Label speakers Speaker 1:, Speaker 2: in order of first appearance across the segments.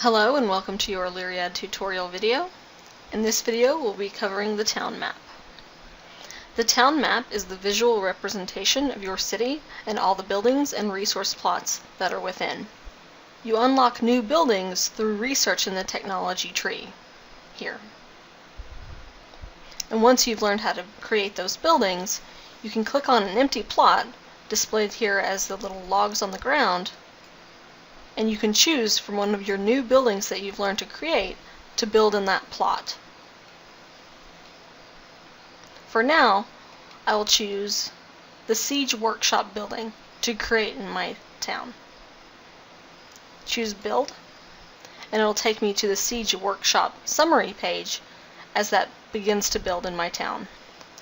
Speaker 1: Hello and welcome to your Illyriad tutorial video. In this video we'll be covering the town map. The town map is the visual representation of your city and all the buildings and resource plots that are within. You unlock new buildings through research in the technology tree, here. And once you've learned how to create those buildings, you can click on an empty plot, displayed here as the little logs on the ground, and you can choose from one of your new buildings that you've learned to create to build in that plot. For now, I will choose the Siege Workshop building to create in my town. Choose Build, and it will take me to the Siege Workshop summary page as that begins to build in my town.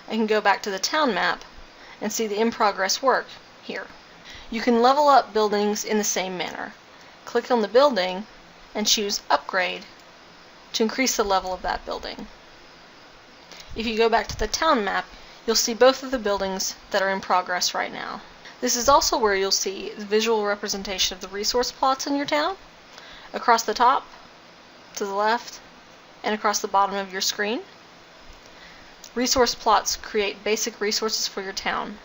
Speaker 1: I can go back to the town map and see the in-progress work here. You can level up buildings in the same manner. Click on the building and choose Upgrade to increase the level of that building. If you go back to the town map, you'll see both of the buildings that are in progress right now. This is also where you'll see the visual representation of the resource plots in your town, across the top, to the left, and across the bottom of your screen. Resource plots create basic resources for your town.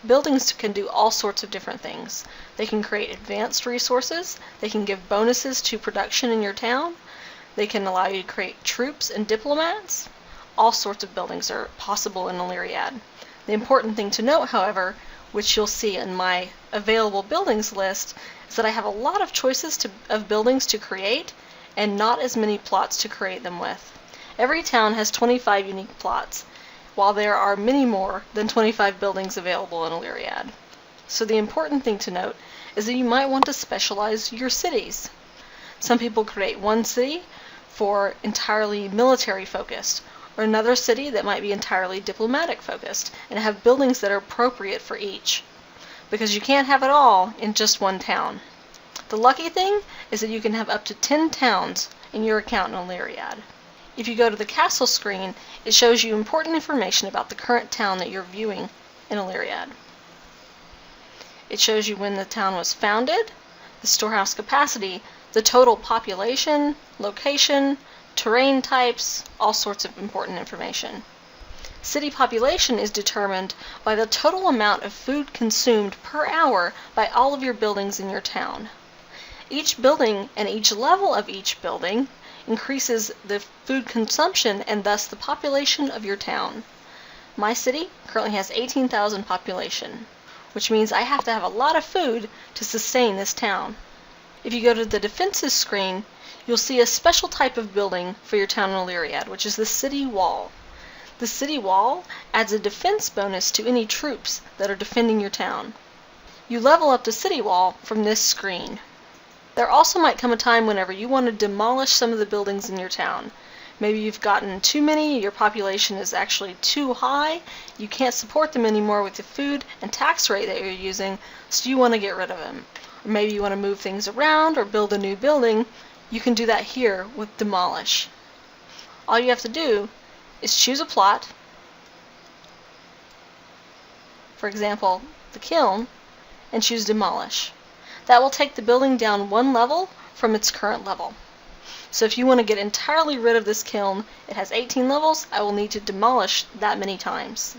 Speaker 1: Buildings can do all sorts of different things. They can create advanced resources, they can give bonuses to production in your town, they can allow you to create troops and diplomats. All sorts of buildings are possible in Illyriad. The important thing to note, however, which you'll see in my available buildings list, is that I have a lot of choices of buildings to create and not as many plots to create them with. Every town has 25 unique plots, while there are many more than 25 buildings available in Illyriad. So the important thing to note is that you might want to specialize your cities. Some people create one city for entirely military focused, or another city that might be entirely diplomatic focused, and have buildings that are appropriate for each, because you can't have it all in just one town. The lucky thing is that you can have up to 10 towns in your account in Illyriad. If you go to the castle screen, it shows you important information about the current town that you're viewing in Illyriad. It shows you when the town was founded, the storehouse capacity, the total population, location, terrain types, all sorts of important information. City population is determined by the total amount of food consumed per hour by all of your buildings in your town. Each building and each level of each building increases the food consumption and thus the population of your town. My city currently has 18,000 population, which means I have to have a lot of food to sustain this town. If you go to the defenses screen, you'll see a special type of building for your town in Illyriad, which is the city wall. The city wall adds a defense bonus to any troops that are defending your town. You level up the city wall from this screen. There also might come a time whenever you want to demolish some of the buildings in your town. Maybe you've gotten too many, your population is actually too high, you can't support them anymore with the food and tax rate that you're using, so you want to get rid of them. Or maybe you want to move things around or build a new building. You can do that here with Demolish. All you have to do is choose a plot, for example, the kiln, and choose Demolish. That will take the building down one level from its current level. So if you want to get entirely rid of this kiln, it has 18 levels, I will need to demolish that many times.